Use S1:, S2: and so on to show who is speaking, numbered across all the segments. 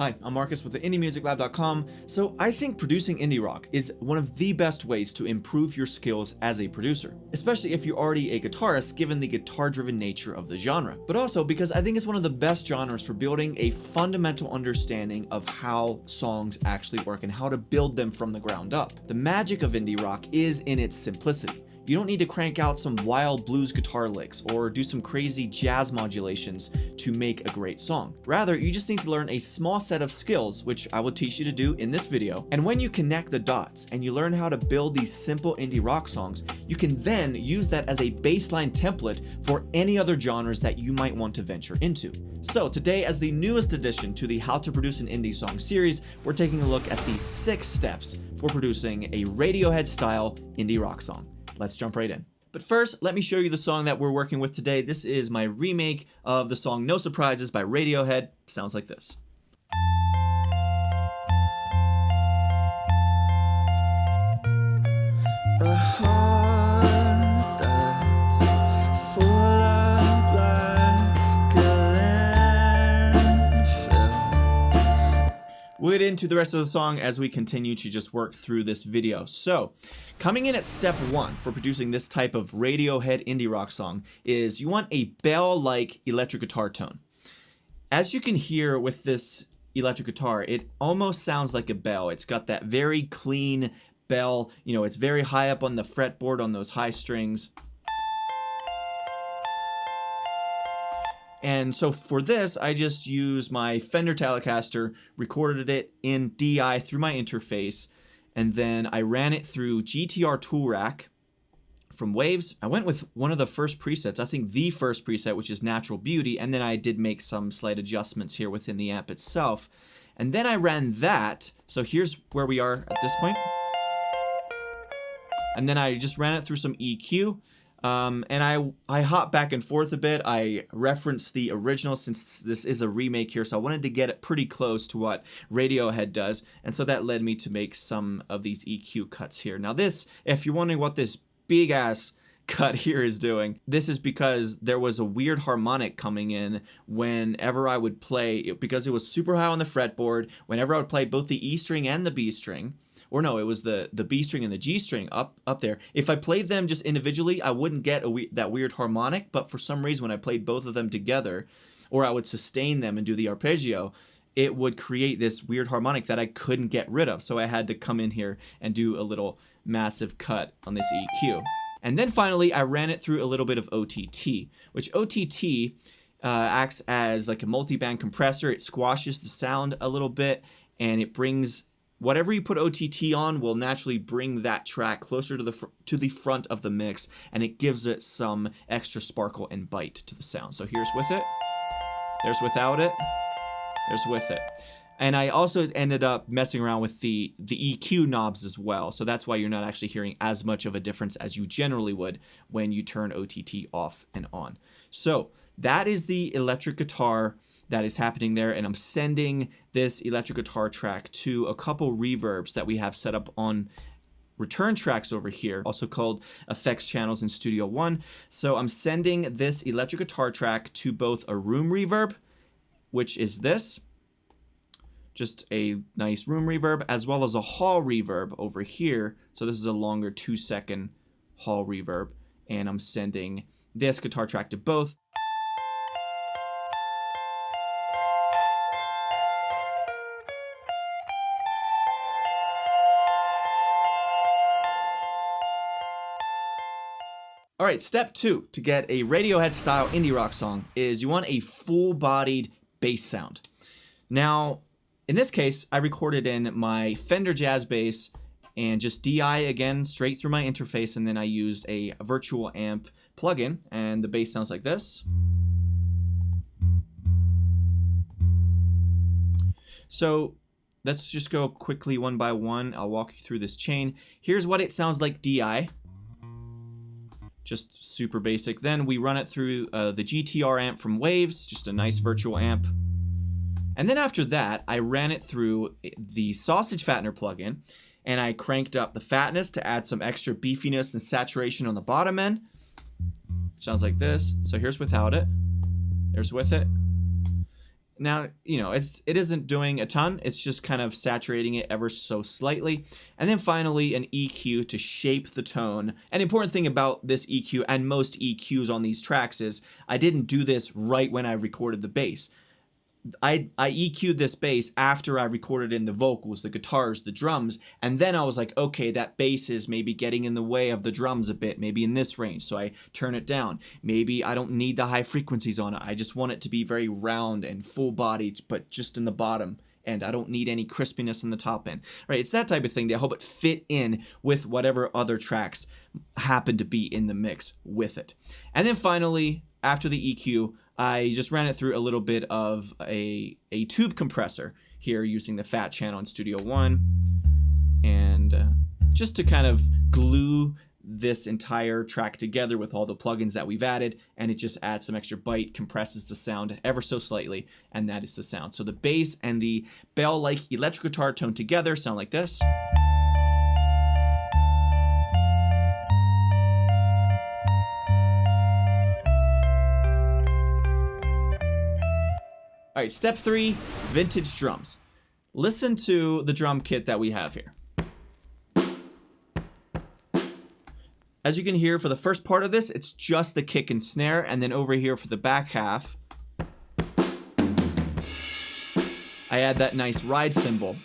S1: Hi, I'm Marcus with the IndieMusicLab.com. So I think producing indie rock is one of the best ways to improve your skills as a producer, especially if you're already a guitarist given the guitar-driven nature of the genre, but also because I think it's one of the best genres for building a fundamental understanding of how songs actually work and how to build them from the ground up. The magic of indie rock is in its simplicity. You don't need to crank out some wild blues guitar licks or do some crazy jazz modulations to make a great song. Rather, you just need to learn a small set of skills, which I will teach you to do in this video. And when you connect the dots and you learn how to build these simple indie rock songs, you can then use that as a baseline template for any other genres that you might want to venture into. So today, as the newest addition to the How to Produce an Indie Song series, we're taking a look at the 6 steps for producing a Radiohead-style indie rock song. Let's jump right in. But first, let me show you the song that we're working with today. This is my remake of the song No Surprises by Radiohead. Sounds like this. We'll get into the rest of the song as we continue to just work through this video. So, coming in at step 1 for producing this type of Radiohead indie rock song is you want a bell-like electric guitar tone. As you can hear with this electric guitar, it almost sounds like a bell. It's got that very clean bell, it's very high up on the fretboard on those high strings. And so for this, I just used my Fender Telecaster, recorded it in DI through my interface, and then I ran it through GTR Tool Rack from Waves. I went with one of the first presets, I think the first preset, which is Natural Beauty, and then I did make some slight adjustments here within the amp itself. And then I ran that, so here's where we are at this point. And then I just ran it through some EQ. And I hop back and forth a bit. I referenced the original since this is a remake here, so I wanted to get it pretty close to what Radiohead does, and so that led me to make some of these EQ cuts here. Now this, if you're wondering what this big ass cut here is doing, this is because there was a weird harmonic coming in whenever I would play, because it was super high on the fretboard, whenever I would play both the E string and the B string. Or no, it was the B string and the G string up there. If I played them just individually, I wouldn't get that weird harmonic, but for some reason when I played both of them together, or I would sustain them and do the arpeggio, it would create this weird harmonic that I couldn't get rid of. So I had to come in here and do a little massive cut on this EQ. And then finally, I ran it through a little bit of OTT, which OTT acts as like a multi-band compressor. It squashes the sound a little bit, and it brings whatever you put OTT on will naturally bring that track closer to the front of the mix, and it gives it some extra sparkle and bite to the sound. So here's with it, there's without it, there's with it. And I also ended up messing around with the EQ knobs as well, so that's why you're not actually hearing as much of a difference as you generally would when you turn OTT off and on. So that is the electric guitar that is happening there, and I'm sending this electric guitar track to a couple reverbs that we have set up on return tracks over here, also called effects channels in Studio One. So I'm sending this electric guitar track to both a room reverb, which is this, just a nice room reverb, as well as a hall reverb over here. So this is a longer 2-second hall reverb, and I'm sending this guitar track to both. All right, step 2 to get a Radiohead-style indie rock song is you want a full-bodied bass sound. Now, in this case, I recorded in my Fender Jazz Bass and just DI again straight through my interface, and then I used a virtual amp plugin, and the bass sounds like this. So let's just go quickly one by one. I'll walk you through this chain. Here's what it sounds like DI. Just super basic. Then we run it through the GTR amp from Waves, just a nice virtual amp. And then after that, I ran it through the Sausage Fattener plugin, and I cranked up the fatness to add some extra beefiness and saturation on the bottom end. Sounds like this. So here's without it. There's with it. Now, you know, it isn't doing a ton. It's just kind of saturating it ever so slightly. And then finally, an EQ to shape the tone. An important thing about this EQ and most EQs on these tracks is I didn't do this right when I recorded the bass. I EQ'd this bass after I recorded in the vocals, the guitars, the drums, and then I was like, okay, that bass is maybe getting in the way of the drums a bit, maybe in this range, so I turn it down. Maybe I don't need the high frequencies on it. I just want it to be very round and full-bodied, but just in the bottom, and I don't need any crispiness in the top end. Right? It's that type of thing to help it fit in with whatever other tracks happen to be in the mix with it. And then finally, after the EQ, I just ran it through a little bit of a tube compressor here using the Fat channel in Studio One, and just to kind of glue this entire track together with all the plugins that we've added, and it just adds some extra bite, compresses the sound ever so slightly, and that is the sound. So the bass and the bell-like electric guitar tone together sound like this. All right, step 3, vintage drums. Listen to the drum kit that we have here. As you can hear, for the first part of this, it's just the kick and snare, and then over here for the back half, I add that nice ride cymbal.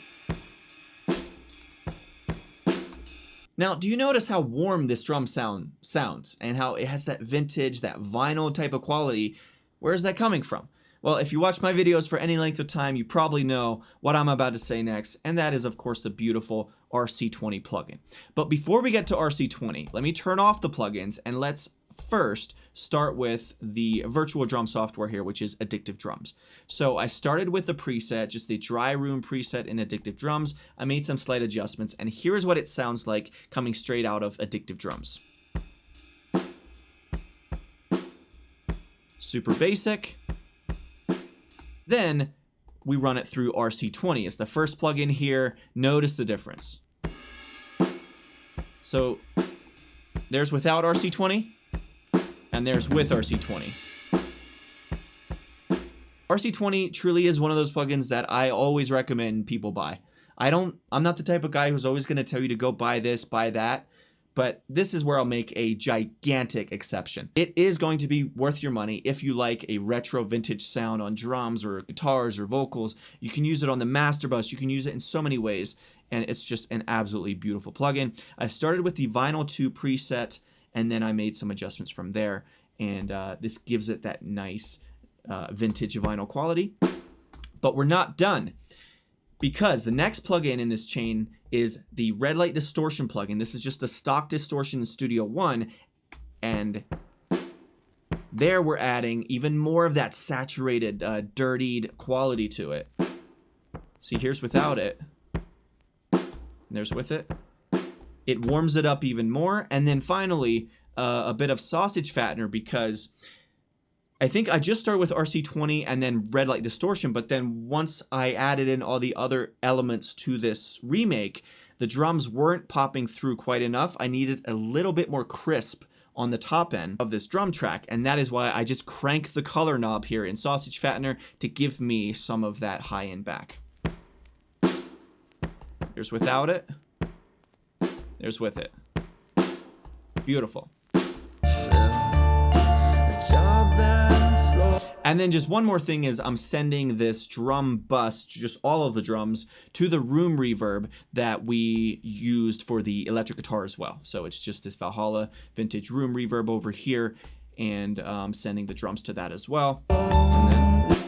S1: Now, do you notice how warm this drum sounds, and how it has that vintage, that vinyl type of quality? Where is that coming from? Well, if you watch my videos for any length of time, you probably know what I'm about to say next, and that is, of course, the beautiful RC20 plugin. But before we get to RC20, let me turn off the plugins, and let's first start with the virtual drum software here, which is Addictive Drums. So I started with the preset, just the dry room preset in Addictive Drums. I made some slight adjustments, and here's what it sounds like coming straight out of Addictive Drums. Super basic. Then we run it through RC20. It's the first plugin here. Notice the difference. So there's without RC20, and there's with RC20. RC20 truly is one of those plugins that I always recommend people buy. I'm not the type of guy who's always going to tell you to go buy this, buy that. But this is where I'll make a gigantic exception. It is going to be worth your money if you like a retro vintage sound on drums or guitars or vocals. You can use it on the master bus. You can use it in so many ways, and it's just an absolutely beautiful plugin. I started with the Vinyl 2 preset, and then I made some adjustments from there, and this gives it that nice vintage vinyl quality. But we're not done, because the next plugin in this chain is the Red Light Distortion plugin. This is just a stock distortion in Studio One, and there we're adding even more of that saturated, dirtied quality to it. See, here's without it, and there's with it. It warms it up even more, and then finally, a bit of sausage fattener, because I think I just started with RC20 and then Red Light Distortion, but then once I added in all the other elements to this remake, the drums weren't popping through quite enough. I needed a little bit more crisp on the top end of this drum track, and that is why I just crank the color knob here in Sausage Fattener to give me some of that high end back. There's without it. There's with it. Beautiful. And then just one more thing is I'm sending this drum bus, just all of the drums, to the room reverb that we used for the electric guitar as well. So it's just this Valhalla vintage room reverb over here, and sending the drums to that as well. And then,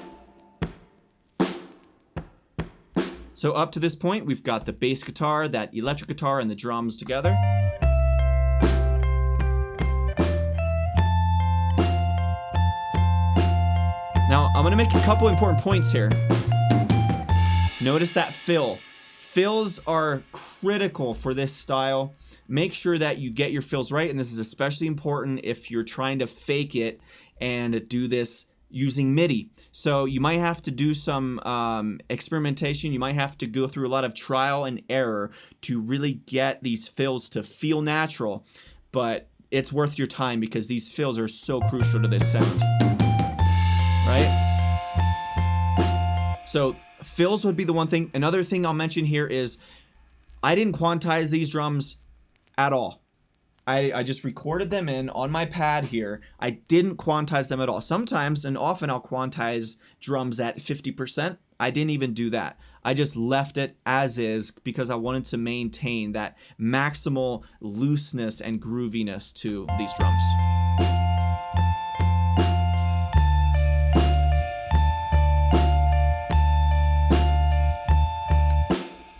S1: so up to this point, we've got the bass guitar, that electric guitar, and the drums together. Now, I'm going to make a couple important points here. Notice that fill. Fills are critical for this style. Make sure that you get your fills right, and this is especially important if you're trying to fake it and do this using MIDI. So you might have to do some experimentation. You might have to go through a lot of trial and error to really get these fills to feel natural, but it's worth your time because these fills are so crucial to this sound. Right? So fills would be the one thing. Another thing I'll mention here is I didn't quantize these drums at all. I just recorded them in on my pad here. I didn't quantize them at all. Sometimes and often I'll quantize drums at 50%. I didn't even do that. I just left it as is because I wanted to maintain that maximal looseness and grooviness to these drums.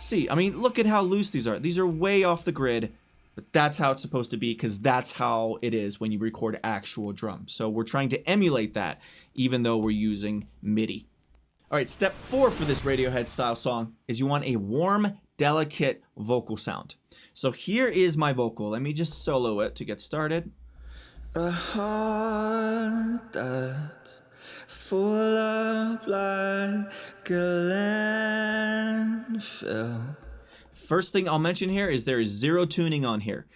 S1: See, I mean, look at how loose these are. These are way off the grid. But that's how it's supposed to be because that's how it is when you record actual drums. So we're trying to emulate that even though we're using MIDI. All right, step 4 for this Radiohead style song is you want a warm, delicate vocal sound. So here is my vocal. Let me just solo it to get started. A heart that's full of like a landfill. First thing I'll mention here is there is 0 tuning on here.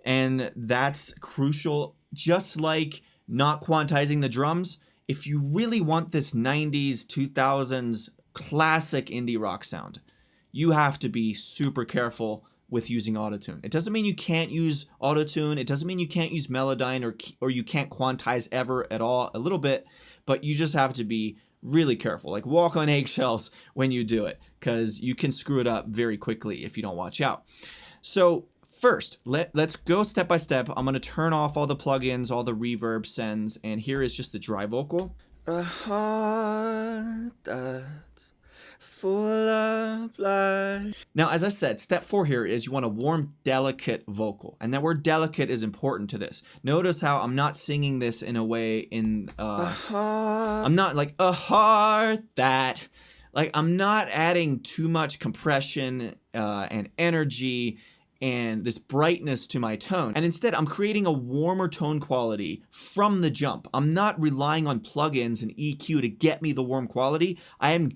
S1: And that's crucial. Just like not quantizing the drums, if you really want this 90s, 2000s classic indie rock sound, you have to be super careful with using autotune. It doesn't mean you can't use autotune. It doesn't mean you can't use Melodyne or you can't quantize ever at all, a little bit, but you just have to be really careful. Like walk on eggshells when you do it because you can screw it up very quickly if you don't watch out. So first, let's go step by step. I'm going to turn off all the plugins, all the reverb sends, and here is just the dry vocal. A heart that's full of life. Now, as I said, step 4 here is you want a warm, delicate vocal. And that word delicate is important to this. Notice how I'm not singing this in a way I'm not like a heart that. Like I'm not adding too much compression and energy and this brightness to my tone. And instead, I'm creating a warmer tone quality from the jump. I'm not relying on plugins and EQ to get me the warm quality. I am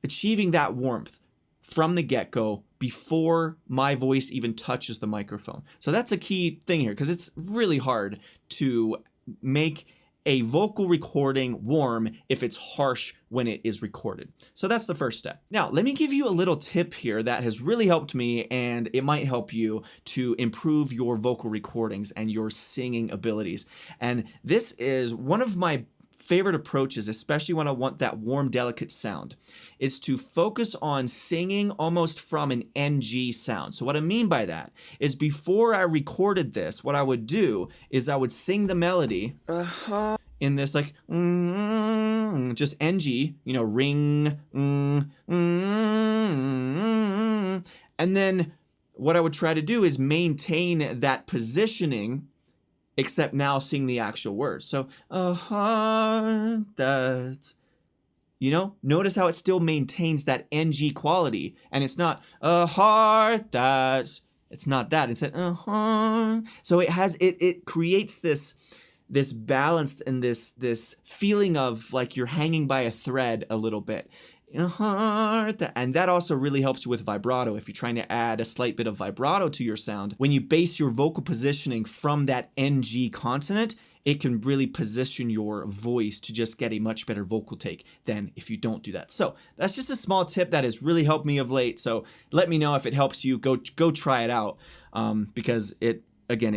S1: achieving that warmth from the get-go before my voice even touches the microphone. So that's a key thing here because it's really hard to make a vocal recording warm if it's harsh when it is recorded. So that's the first step. Now, let me give you a little tip here that has really helped me and it might help you to improve your vocal recordings and your singing abilities. And this is one of my favorite approaches, especially when I want that warm, delicate sound, is to focus on singing almost from an NG sound. So what I mean by that is before I recorded this, what I would do is I would sing the melody in this like just NG, you know, ring, and then what I would try to do is maintain that positioning except now sing the actual words. So, a heart that's, you know, notice how it still maintains that NG quality. And it's not a heart that's, it's not that. It's so it creates this balance and this feeling of like you're hanging by a thread a little bit. And that also really helps you with vibrato. If you're trying to add a slight bit of vibrato to your sound, when you base your vocal positioning from that NG consonant, it can really position your voice to just get a much better vocal take than if you don't do that. So that's just a small tip that has really helped me of late. So let me know if it helps you. Go try it out because it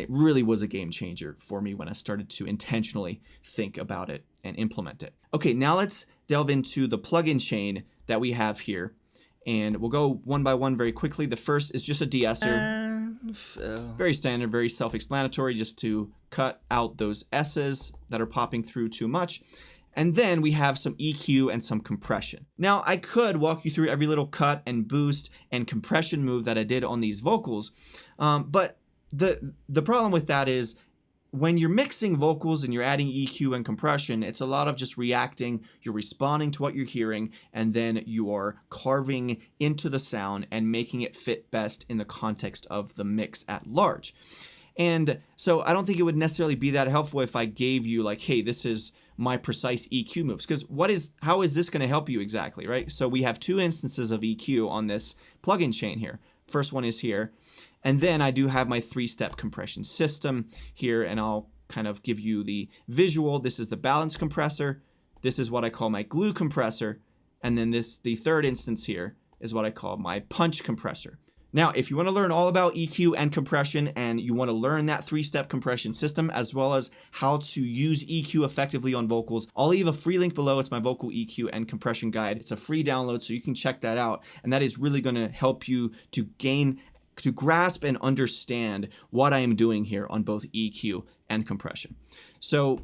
S1: really was a game changer for me when I started to intentionally think about it and implement it. Okay, now let's delve into the plugin chain that we have here. And we'll go one by one very quickly. The first is just a de-esser. Very standard, very self-explanatory, just to cut out those S's that are popping through too much. And then we have some EQ and some compression. Now, I could walk you through every little cut and boost and compression move that I did on these vocals, but the problem with that is when you're mixing vocals and you're adding EQ and compression, it's a lot of just reacting, you're responding to what you're hearing, and then you are carving into the sound and making it fit best in the context of the mix at large. And so I don't think it would necessarily be that helpful if I gave you like, hey, this is my precise EQ moves, because how is this going to help you exactly, right? So we have 2 instances of EQ on this plugin chain here. First one is here. And then I do have my 3-step compression system here, and I'll kind of give you the visual. This is the balance compressor. This is what I call my glue compressor. And then the third instance here is what I call my punch compressor. Now, if you want to learn all about EQ and compression, and you want to learn that 3-step compression system, as well as how to use EQ effectively on vocals, I'll leave a free link below. It's my vocal EQ and compression guide. It's a free download, so you can check that out. And that is really going to help you to grasp and understand what I am doing here on both EQ and compression. So,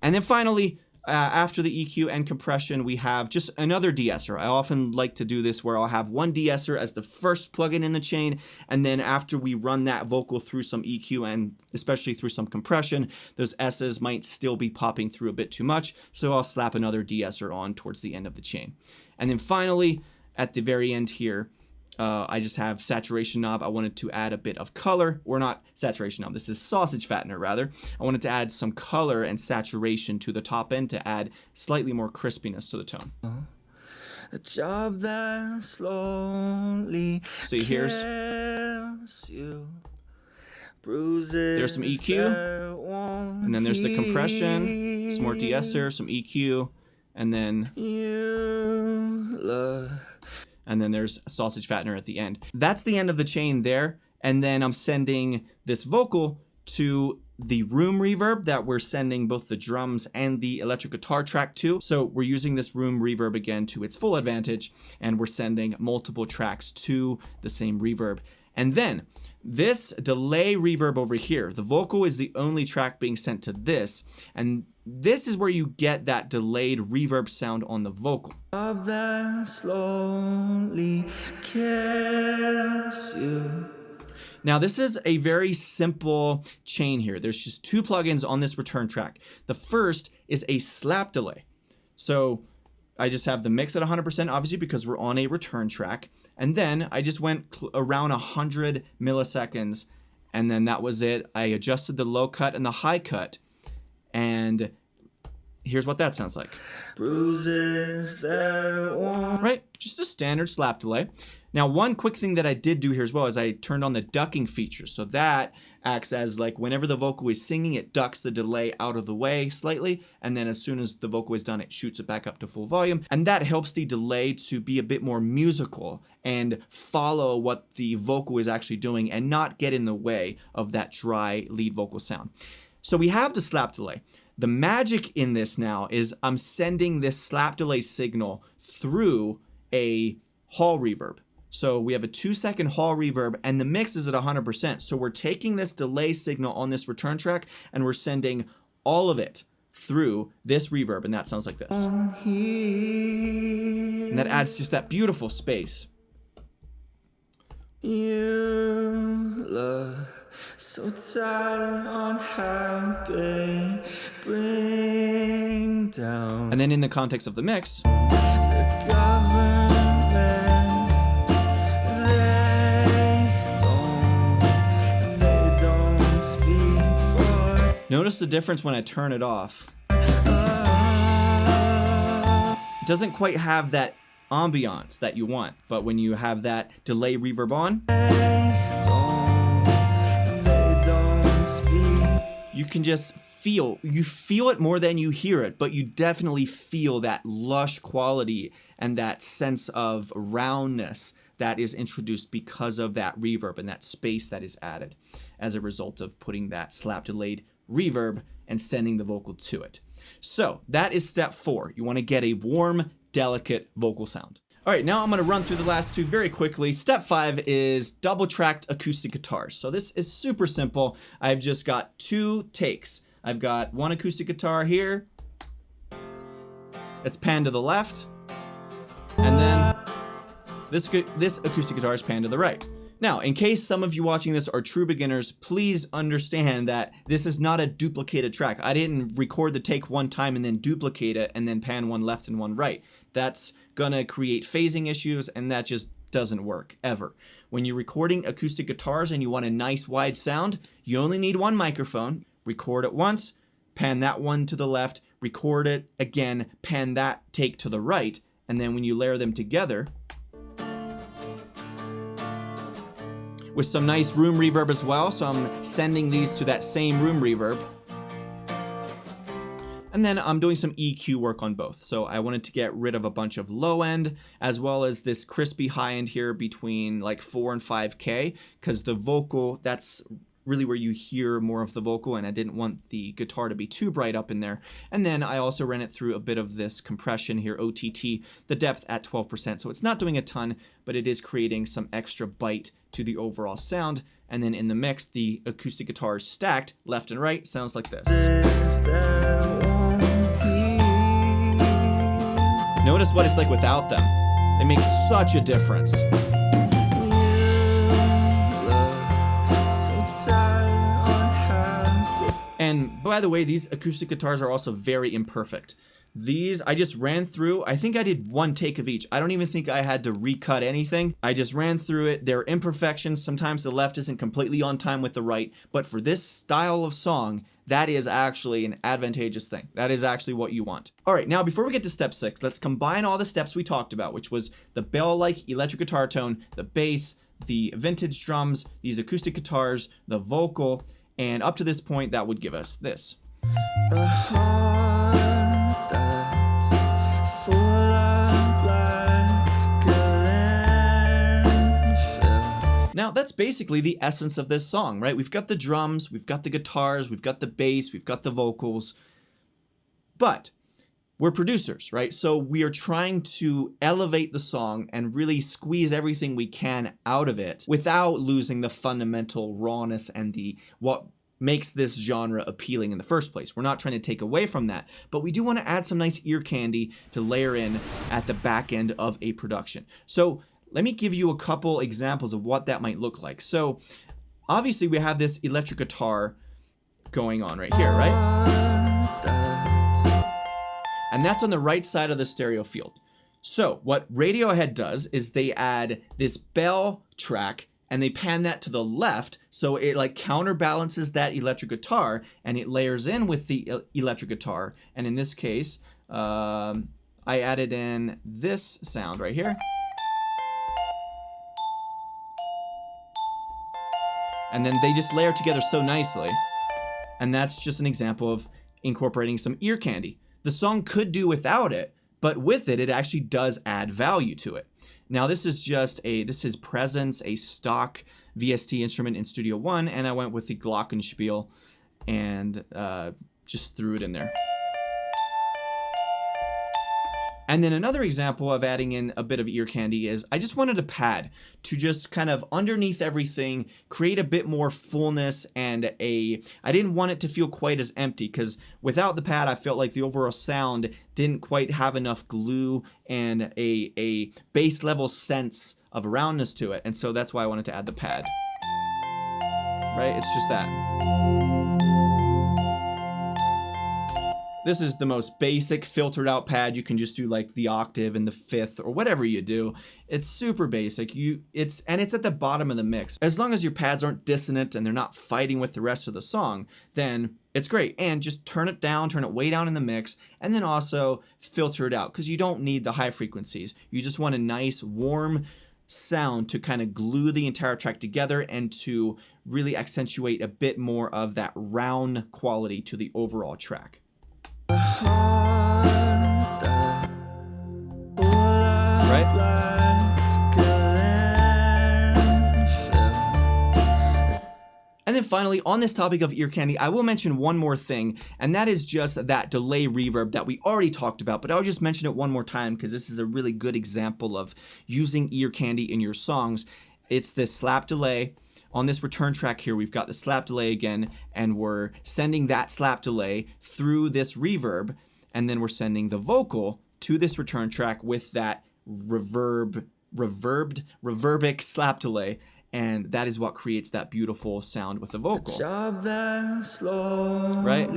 S1: and then finally, after the EQ and compression, we have just another de-esser. I often like to do this where I'll have one de-esser as the first plugin in the chain, and then after we run that vocal through some EQ and especially through some compression, those S's might still be popping through a bit too much, so I'll slap another de-esser on towards the end of the chain. And then finally, at the very end here, I just have saturation knob. I wanted to add a bit of color, or not saturation knob, this is sausage fattener rather. I wanted to add some color and saturation to the top end to add slightly more crispiness to the tone. A job that slowly so here's there's some EQ, and then there's the compression, some more de-esser, some EQ, and then there's a sausage fattener at the end. That's the end of the chain there. And then I'm sending this vocal to the room reverb that we're sending both the drums and the electric guitar track to. So we're using this room reverb again to its full advantage, and we're sending multiple tracks to the same reverb. And then this delay reverb over here, the vocal is the only track being sent to this, and this is where you get that delayed reverb sound on the vocal. Now this is a very simple chain here. There's just two plugins on this return track. The first is a slap delay. So I just have the mix at 100%, obviously, because we're on a return track. And then I just went around 100 milliseconds, and then that was it. I adjusted the low cut and the high cut, and here's what that sounds like. Bruises that won't... Right, just a standard slap delay. Now, one quick thing that I did do here as well is I turned on the ducking feature. So that acts as like whenever the vocal is singing, it ducks the delay out of the way slightly. And then as soon as the vocal is done, it shoots it back up to full volume. And that helps the delay to be a bit more musical and follow what the vocal is actually doing and not get in the way of that dry lead vocal sound. So we have the slap delay. The magic in this now is I'm sending this slap delay signal through a hall reverb. So we have a 2-second hall reverb, and the mix is at 100%. So we're taking this delay signal on this return track, and we're sending all of it through this reverb, and that sounds like this. And that adds just that beautiful space. You look so tired, unhappy, bring down. And then in the context of the mix, the government, they don't speak for. Notice the difference when I turn it off. It doesn't quite have that ambiance that you want, but when you have that delay reverb on, you can just feel it more than you hear it, but you definitely feel that lush quality and that sense of roundness that is introduced because of that reverb and that space that is added as a result of putting that slap delayed reverb and sending the vocal to it. So that is step 4. You want to get a warm, delicate vocal sound. All right, now I'm going to run through the last two very quickly. Step 5 is double-tracked acoustic guitars. So this is super simple. I've just got 2 takes. I've got one acoustic guitar here. It's panned to the left. And then this acoustic guitar is panned to the right. Now, in case some of you watching this are true beginners, please understand that this is not a duplicated track. I didn't record the take one time and then duplicate it and then pan one left and one right. That's gonna create phasing issues, and that just doesn't work, ever. When you're recording acoustic guitars and you want a nice wide sound, you only need one microphone. Record it once, pan that one to the left, record it again, pan that take to the right, and then when you layer them together, with some nice room reverb as well, so I'm sending these to that same room reverb. And then I'm doing some EQ work on both. So I wanted to get rid of a bunch of low end as well as this crispy high end here between like 4 and 5K, because the vocal, that's really where you hear more of the vocal, and I didn't want the guitar to be too bright up in there. And then I also ran it through a bit of this compression here, OTT, the depth at 12%. So it's not doing a ton, but it is creating some extra bite to the overall sound. And then in the mix, the acoustic guitars stacked left and right sounds like this. Notice what it's like without them. It makes such a difference. And by the way, these acoustic guitars are also very imperfect. These I just ran through. I think I did one take of each. I don't even think I had to recut anything. I just ran through it. There are imperfections. Sometimes the left isn't completely on time with the right. But for this style of song, that is actually an advantageous thing. That is actually what you want. All right, now before we get to step 6, let's combine all the steps we talked about, which was the bell-like electric guitar tone, the bass, the vintage drums, these acoustic guitars, the vocal, and up to this point, that would give us this. Now, that's basically the essence of this song, right? We've got the drums, we've got the guitars, we've got the bass, we've got the vocals, but we're producers, right? So we are trying to elevate the song and really squeeze everything we can out of it without losing the fundamental rawness and what makes this genre appealing in the first place. We're not trying to take away from that, but we do want to add some nice ear candy to layer in at the back end of a production. So let me give you a couple examples of what that might look like. So obviously we have this electric guitar going on right here, right? And that's on the right side of the stereo field. So what Radiohead does is they add this bell track and they pan that to the left, so it like counterbalances that electric guitar and it layers in with the electric guitar. And in this case, I added in this sound right here. And then they just layer together so nicely. And that's just an example of incorporating some ear candy. The song could do without it, but with it, it actually does add value to it. Now this is Presence, a stock VST instrument in Studio One, and I went with the glockenspiel and just threw it in there. And then another example of adding in a bit of ear candy is I just wanted a pad to just kind of underneath everything, create a bit more fullness and I didn't want it to feel quite as empty, because without the pad, I felt like the overall sound didn't quite have enough glue and a bass level sense of roundness to it. And so that's why I wanted to add the pad. Right? It's just that. This is the most basic filtered out pad. You can just do like the octave and the fifth or whatever you do. It's super basic. It's at the bottom of the mix. As long as your pads aren't dissonant and they're not fighting with the rest of the song, then it's great. And just turn it down, turn it way down in the mix, and then also filter it out, because you don't need the high frequencies. You just want a nice warm sound to kind of glue the entire track together and to really accentuate a bit more of that round quality to the overall track. And then finally, on this topic of ear candy, I will mention one more thing, and that is just that delay reverb that we already talked about, but I'll just mention it one more time because this is a really good example of using ear candy in your songs. It's this slap delay. On this return track here, we've got the slap delay again, and we're sending that slap delay through this reverb, and then we're sending the vocal to this return track with that reverbic slap delay, and that is what creates that beautiful sound with the vocal. Right?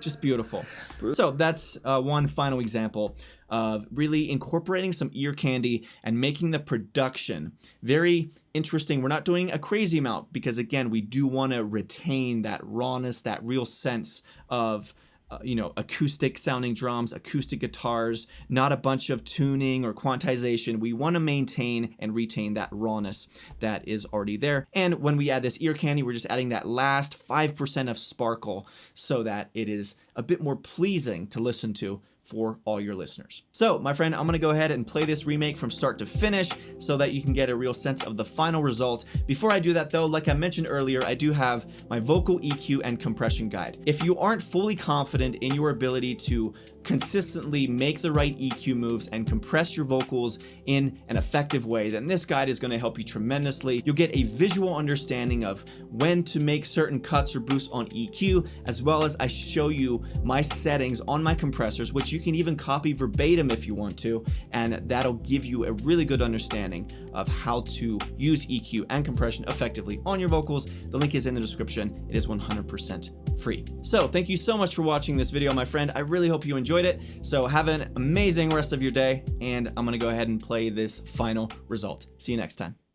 S1: Just beautiful. So that's one final example of really incorporating some ear candy and making the production very interesting. We're not doing a crazy amount because, again, we do want to retain that rawness, that real sense of acoustic sounding drums, acoustic guitars, not a bunch of tuning or quantization. We want to maintain and retain that rawness that is already there. And when we add this ear candy, we're just adding that last 5% of sparkle so that it is a bit more pleasing to listen to for all your listeners. So, my friend, I'm gonna go ahead and play this remake from start to finish so that you can get a real sense of the final result. Before I do that though, like I mentioned earlier, I do have my vocal EQ and compression guide. If you aren't fully confident in your ability to consistently make the right EQ moves and compress your vocals in an effective way, then this guide is going to help you tremendously. You'll get a visual understanding of when to make certain cuts or boosts on EQ, as well as I show you my settings on my compressors, which you can even copy verbatim if you want to, and that'll give you a really good understanding of how to use EQ and compression effectively on your vocals. The link is in the description. It is 100% free. So thank you so much for watching this video, my friend. I really hope you enjoyed it. So have an amazing rest of your day, and I'm gonna go ahead and play this final result. See you next time.